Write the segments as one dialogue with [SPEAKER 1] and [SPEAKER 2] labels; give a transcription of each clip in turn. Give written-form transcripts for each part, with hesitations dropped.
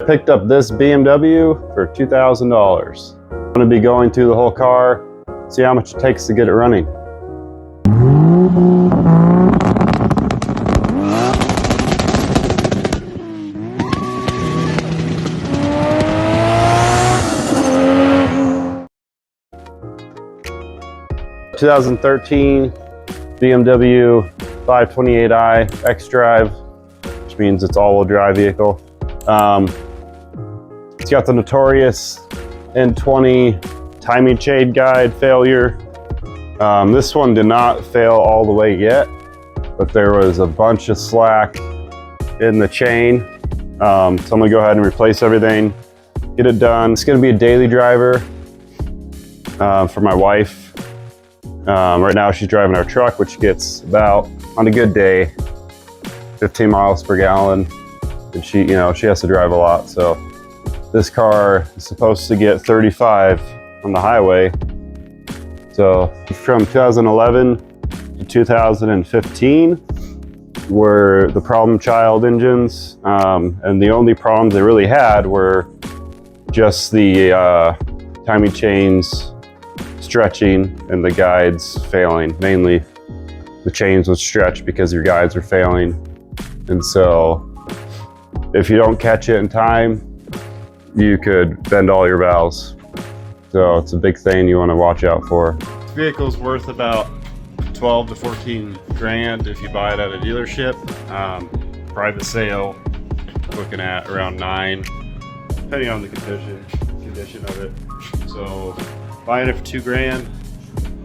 [SPEAKER 1] I picked up this BMW for $2,000. I'm going to be going through the whole car, see how much it takes to get it running. (2013) BMW 528i xdrive, which means it's all-wheel drive vehicle. It's got the notorious N20 timing chain guide failure. This one did not fail all the way yet, but there was a bunch of slack in the chain. So I'm gonna go ahead and replace everything, get it done. It's gonna be a daily driver for my wife. Right now she's driving our truck, which gets about, on a good day, 15 miles per gallon. And she has to drive a lot. So this car is supposed to get 35 on the highway. So from 2011 to 2015 were the problem child engines. And the only problems they really had were just the timing chains stretching and the guides failing. Mainly the chains would stretch because your guides were failing. And so if you don't catch it in time, you could bend all your valves. So it's a big thing you want to watch out for. This vehicle's worth about 12 to 14 grand if you buy it at a dealership. Private sale, looking at around 9, depending on the condition of it. So buying it for 2 grand.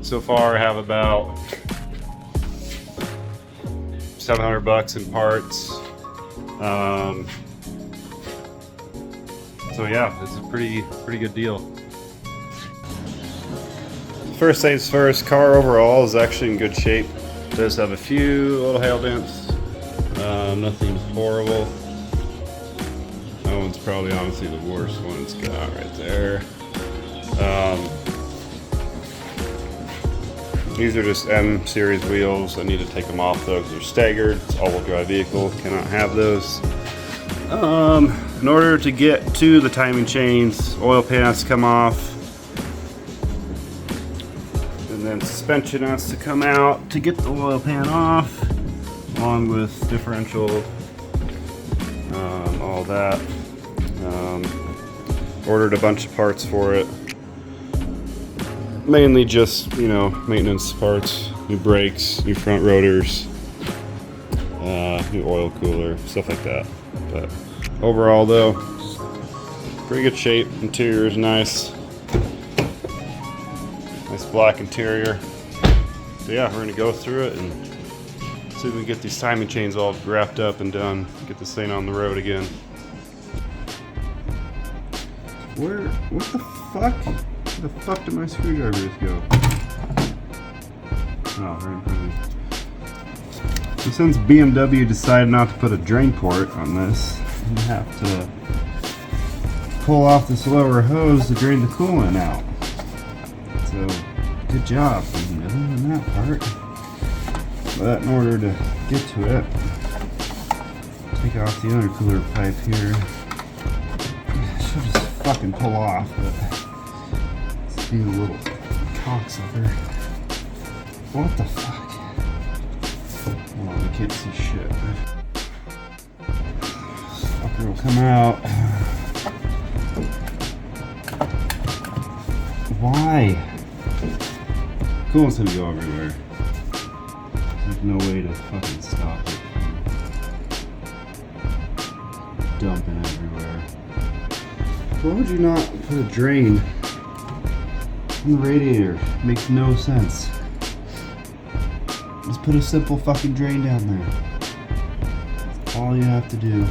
[SPEAKER 1] So far I have about 700 bucks in parts. So yeah, it's a pretty good deal. First things first, car overall is actually in good shape. It does have a few little hail dents. Nothing horrible. That one's probably honestly the worst one it's got right there. These are just M series wheels. I need to take them off though because they're staggered. It's all-wheel drive vehicle, cannot have those. In order to get to the timing chains, oil pan has to come off. And then suspension has to come out to get the oil pan off, along with differential, all that. Ordered a bunch of parts for it. Mainly just, maintenance parts, new brakes, new front rotors, new oil cooler, stuff like that. But overall though, pretty good shape. Interior is nice. Nice black interior. So yeah, we're gonna go through it and see if we can get these timing chains all wrapped up and done. Get this thing on the road again. What the fuck? Where the fuck did my screwdrivers go? Oh, right in front of me. So since BMW decided not to put a drain port on this, you have to pull off this lower hose to drain the coolant out. So, good job on that part. But in order to get to it, take off the intercooler pipe here. I should just fucking pull off, but being a little cocksucker. What the fuck? Hold on, I can't see shit. This fucker will come out. Why? Coolant's gonna go everywhere. There's no way to fucking stop it from dumping everywhere. Why would you not put a drain on the radiator? Makes no sense. Just put a simple fucking drain down there. That's all you have to do.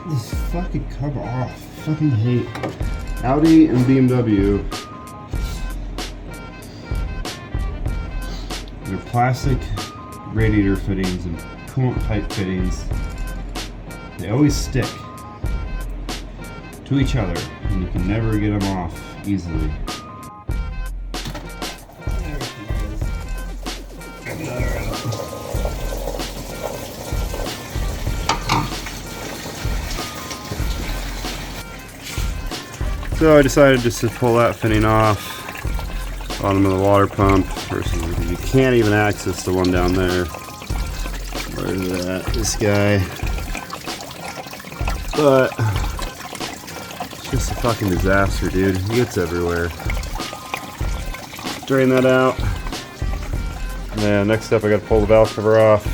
[SPEAKER 1] This fucking cover off. Fucking hate Audi and BMW. They're plastic radiator fittings and coolant pipe fittings, they always stick to each other and you can never get them off easily. So I decided just to pull that fitting off, bottom of the water pump, versus you can't even access the one down there. Where is it at? This guy. But it's just a fucking disaster, dude. It gets everywhere. Drain that out. And then next step, I gotta pull the valve cover off,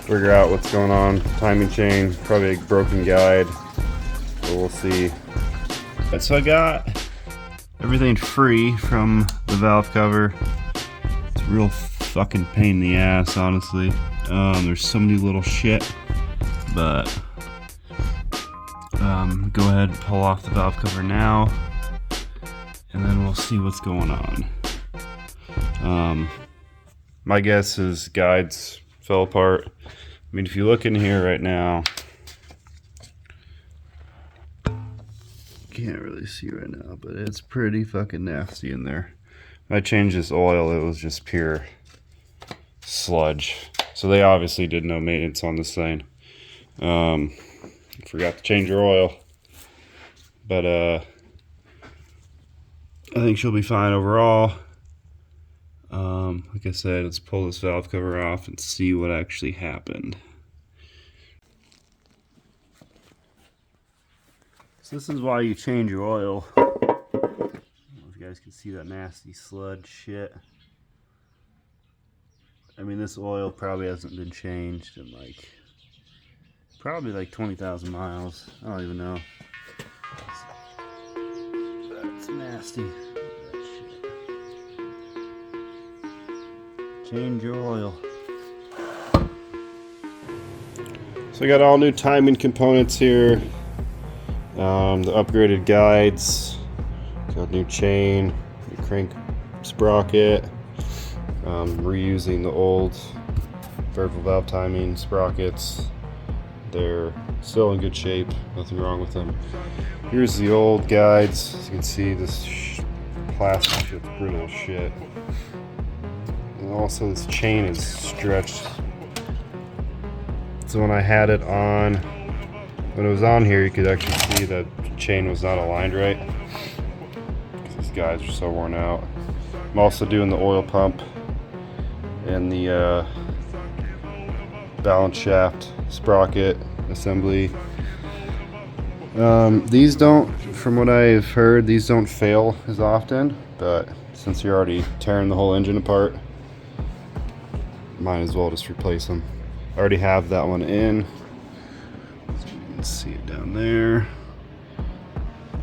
[SPEAKER 1] figure out what's going on. Timing chain, probably a broken guide, but we'll see. So I got everything free from the valve cover. It's a real fucking pain in the ass, honestly. There's so many little shit, but go ahead and pull off the valve cover now, and then we'll see what's going on. My guess is guides fell apart. I mean, if you look in here right now, can't really see right now, but it's pretty fucking nasty in there. When I changed this oil, it was just pure sludge. So they obviously did no maintenance on this thing. Forgot to change your oil, but I think she'll be fine overall. Like I said, let's pull this valve cover off and see what actually happened. This is why you change your oil. I don't know if you guys can see that nasty sludge shit. I mean, this oil probably hasn't been changed in probably like 20,000 miles. I don't even know. That's nasty. That shit. Change your oil. So I got all new timing components here. The upgraded guides, got new chain, new crank sprocket, reusing the old variable valve timing sprockets. They're still in good shape, nothing wrong with them. Here's the old guides. As you can see, this plastic shit's brittle as shit. And also this chain is stretched. So when I had it on, when it was on here, you could actually see that the chain was not aligned right, because these guys are so worn out. I'm also doing the oil pump and the balance shaft sprocket assembly. These don't, from what I've heard, these don't fail as often, but since you're already tearing the whole engine apart, might as well just replace them. I already have that one in. See it down there.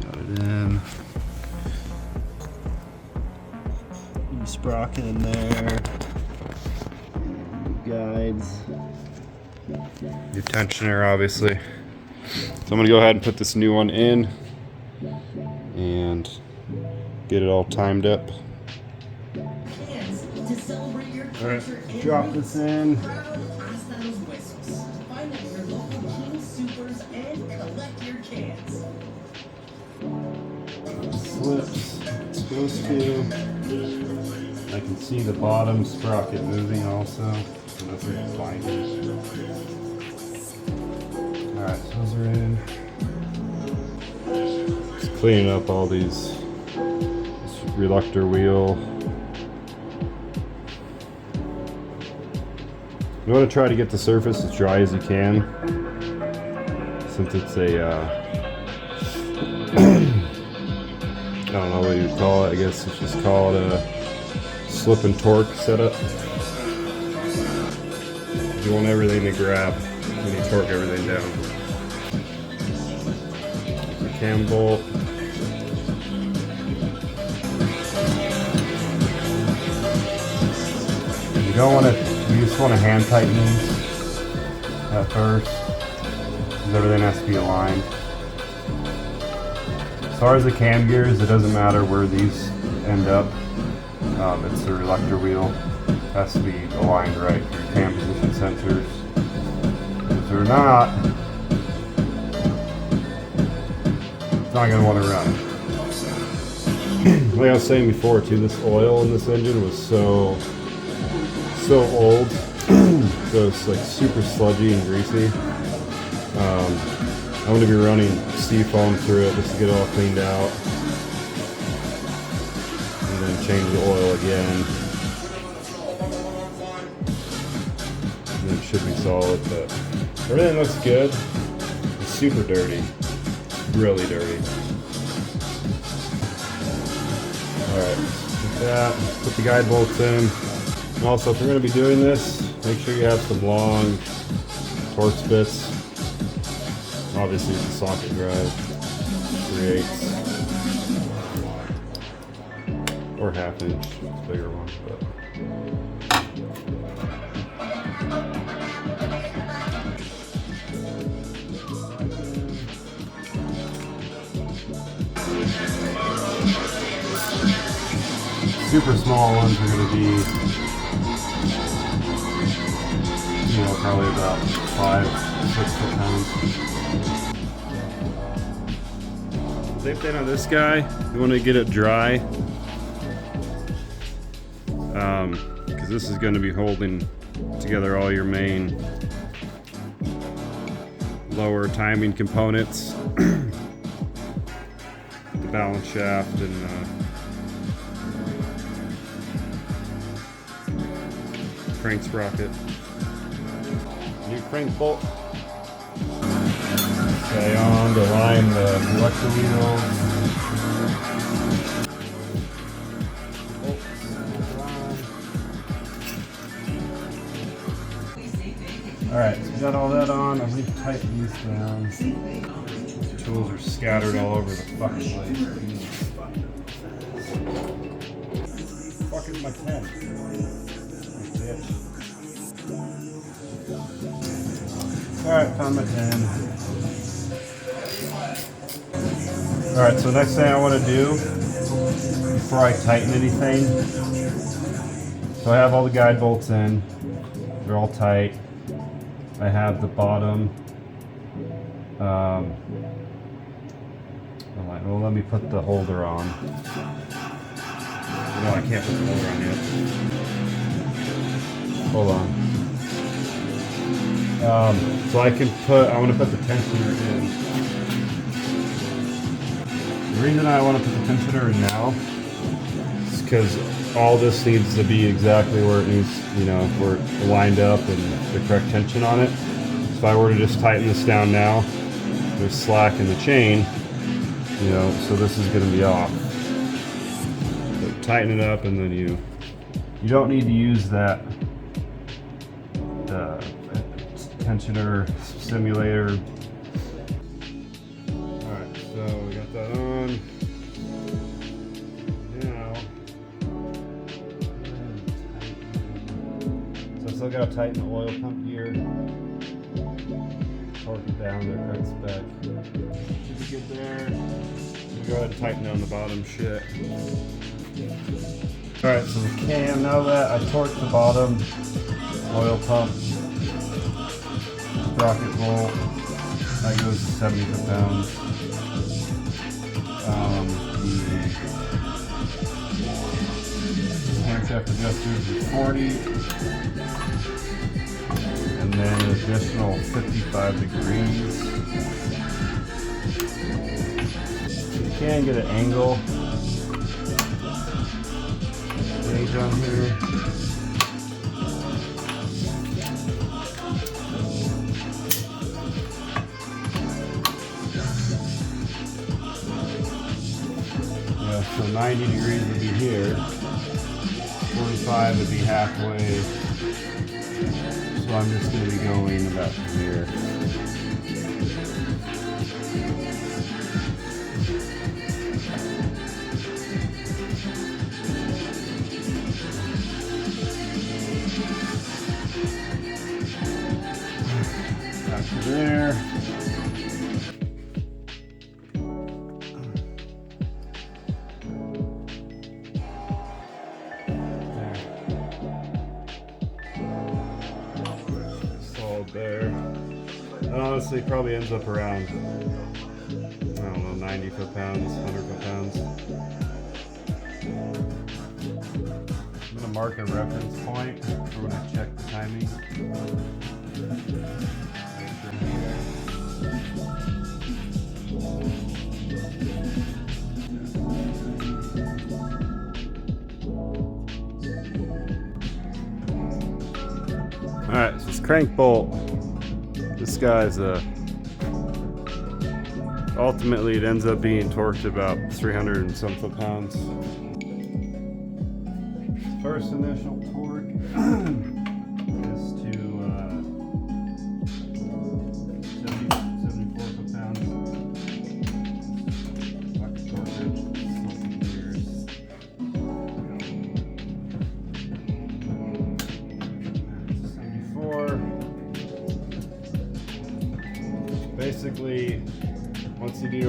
[SPEAKER 1] Got it in. New sprocket in there. New guides. New tensioner, obviously. So I'm gonna go ahead and put this new one in and get it all timed up. Alright, drop this in. Slips, it's supposed to. I can see the bottom sprocket moving also. So that's fine. Alright, so those are in. Just cleaning up all these. This reluctor wheel. You want to try to get the surface as dry as you can, since it's a I don't know what you would call it. I guess it's just called a slip and torque setup. You want everything to grab when you torque everything down. The cam bolt. You don't want to. You just want to hand tighten these at first, because everything has to be aligned. As far as the cam gears, it doesn't matter where these end up. It's the reluctor wheel. Has to be aligned right for your cam position sensors. If they're not, it's not going to want to run. Like I was saying before too, this oil in this engine was so old, so it's like super sludgy and greasy. I'm going to be running seafoam through it just to get it all cleaned out, and then change the oil again. And it should be solid, but everything looks good. It's super dirty, really dirty. Alright, like that, put the guide bolts in. And also, if you're going to be doing this, make sure you have some long Torx bits. Obviously, it's a socket drive, 3/8 or 1/2 inch, bigger one. But super small ones are going to be, you know, probably about 5-6 foot-pounds. Same thing on this guy. You want to get it dry, because this is going to be holding together all your main lower timing components, the balance shaft and crank sprocket, new crank bolt. Okay, on to line the electro wheels. Alright, so we got all that on. I'm going to tighten these down. The tools are scattered all over the fucking place. Fuck is my pen? Alright, found my pen. Alright, so next thing I want to do before I tighten anything, so I have all the guide bolts in, they're all tight. I have the bottom, well, let me put the holder on. No, I can't put the holder on yet. Hold on. So I want to put the tensioner in. The reason I want to put the tensioner in now is because all this needs to be exactly where it needs, you know, where it's lined up and the correct tension on it. So if I were to just tighten this down now, there's slack in the chain, you know, so this is going to be off. So tighten it up, and then you don't need to use that tensioner simulator. Alright, so we got that on. Now, so I still got to tighten the oil pump gear. Torque it down to the correct spec. Should be good there. We'll go ahead and tighten down the bottom shit. Alright, so the cam, now that I torqued the bottom oil pump sprocket bolt, that goes to 70 foot-pounds. The camshaft adjusters are 40, and then an additional 55 degrees. You can get an angle gauge on here. So 90 degrees would be here, 45 would be halfway, so I'm just going to be going about here. Back to there. solid there. Honestly, probably ends up around, I don't know, 90 foot-pounds, 100 foot-pounds. I'm gonna mark a reference point for when I check the timing. Alright, so this crank bolt, this guy's ultimately it ends up being torqued about 300 and some foot-pounds. First initial torque is to 74 foot-pounds. Bucket torque it, gears. 74. Basically, once you do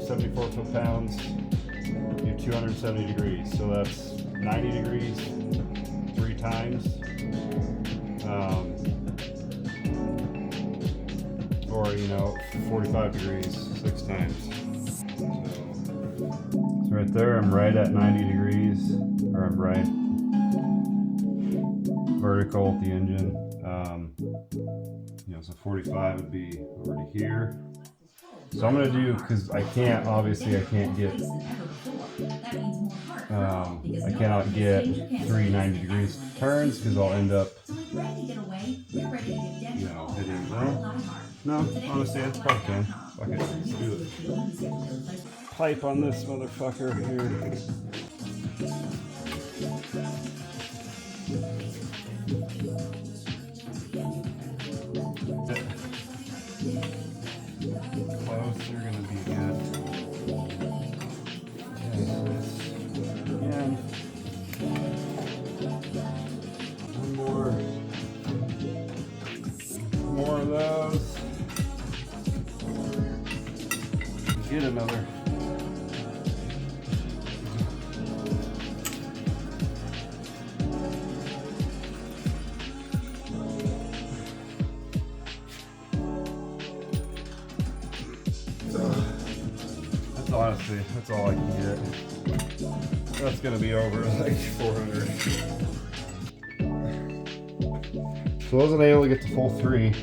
[SPEAKER 1] 74 foot-pounds, you do 270 degrees. So that's 90 degrees 3 times, or 45 degrees 6 times. So right there, I'm right at 90 degrees, or I'm right vertical with the engine. So 45 would be already here. So I'm gonna do, because I cannot get 3 90 degrees turns, because I'll end up, hitting. No, honestly, I probably can. Fuck it, let's do it. Pipe on this motherfucker here. Close, you're gonna be good. Again. One more of those. Get another. Honestly, that's all I can get. That's gonna be over like 400. So I wasn't able to get the full 3.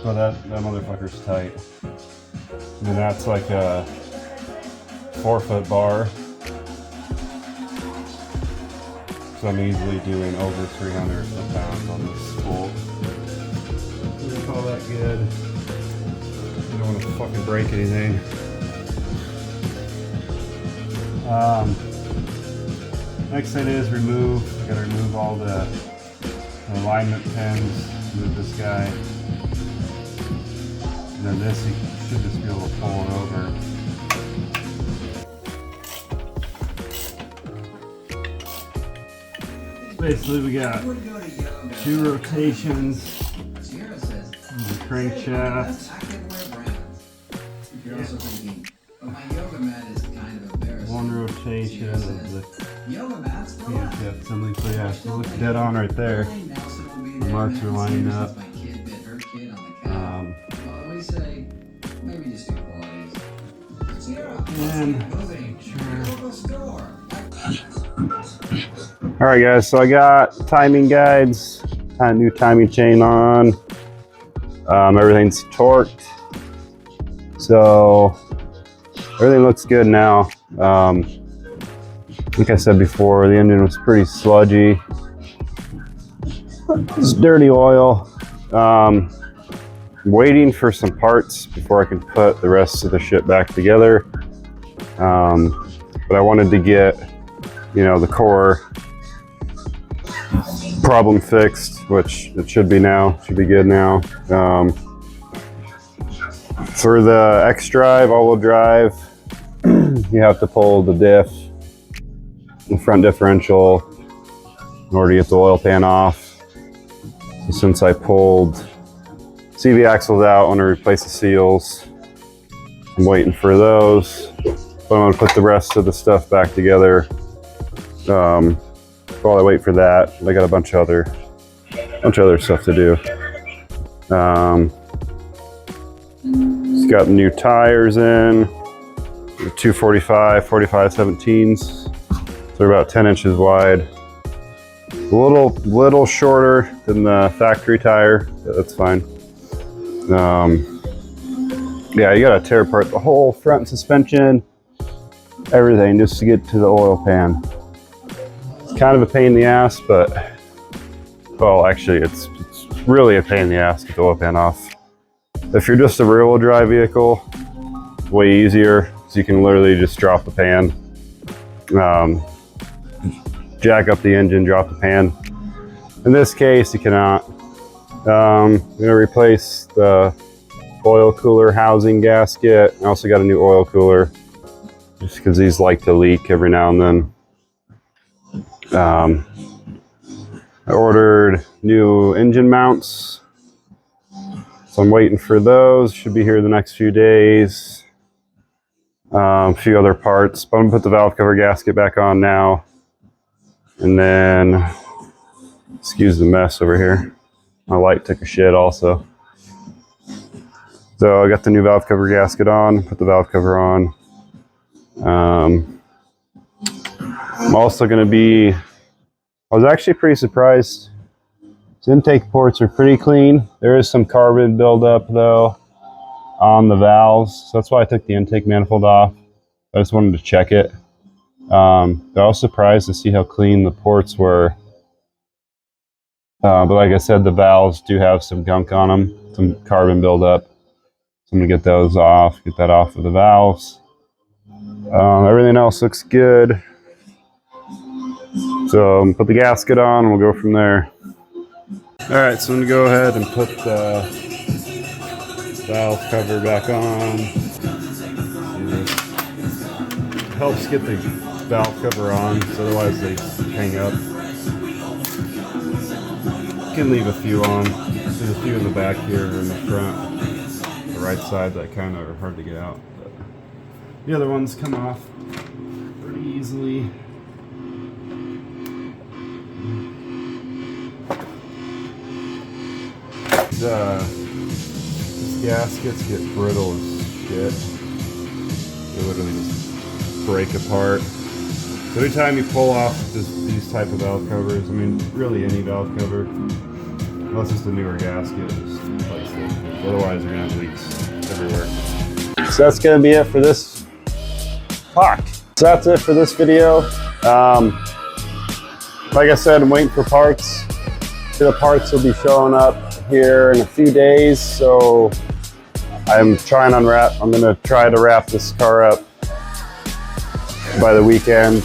[SPEAKER 1] So that motherfucker's tight. And that's like a 4-foot bar. So I'm easily doing over 300 foot-pounds on this bolt. Doesn't call that good. I don't want to fucking break anything. Next thing is remove. I gotta remove all the alignment pins. Move this guy. And then this, you should just be able to pull it over. Basically, we got 2 rotations on the crankshaft. One rotation of the assembly. So yeah, so look dead on right there. The marks are lining up. All right, guys. So I got timing guides, new timing chain on. Everything's torqued. So everything looks good now. Like I said before, the engine was pretty sludgy. It's dirty oil. Waiting for some parts before I can put the rest of the shit back together. But I wanted to get, the core problem fixed, which it should be now. Should be good now. For the xdrive, all-wheel drive, you have to pull the diff, the front differential, in order to get the oil pan off. So since I pulled CV axles out, I want to replace the seals. I'm waiting for those. But I'm going to put the rest of the stuff back together while I wait for that, I got a bunch of other stuff to do. It's got new tires in, 245, 45/17s. So they're about 10 inches wide. A little shorter than the factory tire, but that's fine. Yeah, you gotta tear apart the whole front suspension, everything, just to get to the oil pan. It's kind of a pain in the ass, but, well, actually, it's really a pain in the ass to get the oil pan off. If you're just a rear-wheel drive vehicle, it's way easier, so you can literally just drop the pan, jack up the engine, drop the pan. In this case, you cannot. I'm gonna replace the oil cooler housing gasket. I also got a new oil cooler, just because these like to leak every now and then. I ordered new engine mounts, so I'm waiting for those. Should be here the next few days. A few other parts, but I'm gonna put the valve cover gasket back on now. And then, excuse the mess over here. My light took a shit also. So I got the new valve cover gasket on, put the valve cover on. I'm also gonna be, I was actually pretty surprised. These intake ports are pretty clean. There is some carbon buildup though on the valves. So that's why I took the intake manifold off. I just wanted to check it. I was surprised to see how clean the ports were. But like I said, the valves do have some gunk on them, some carbon buildup. So I'm gonna get those off, get that off of the valves. Everything else looks good. So put the gasket on and we'll go from there. All right, so I'm gonna go ahead and put the valve cover back on. It helps get the valve cover on, so otherwise they hang up. You can leave a few on. There's a few in the back here or in the front, the right side that kind of are hard to get out. But the other ones come off pretty easily. These gaskets get brittle as shit. They literally just break apart. So every time you pull off these type of valve covers, I mean, really any valve cover, unless it's a newer gasket, just replace it. Otherwise, you're gonna have leaks everywhere. So that's gonna be it for this talk. So that's it for this video. Like I said, I'm waiting for parts. The parts will be showing up here in a few days, so I'm gonna try to wrap this car up by the weekend.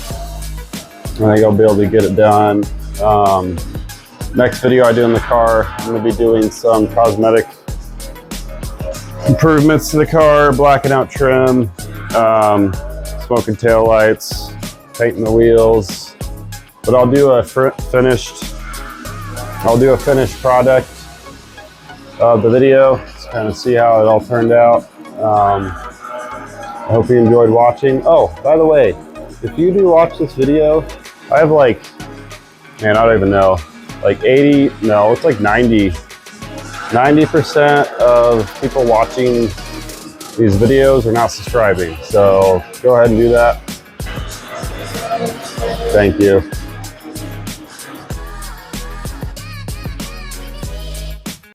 [SPEAKER 1] I think I'll be able to get it done. Next video I do in the car, I'm gonna be doing some cosmetic improvements to the car, blacking out trim, smoking tail lights, painting the wheels. But I'll do a finished product of the video, just kind of see how it all turned out. I hope you enjoyed watching. Oh, by the way, if you do watch this video, I have like, man, I don't even know, like 90% of people watching these videos are not subscribing. So go ahead and do that. Thank you.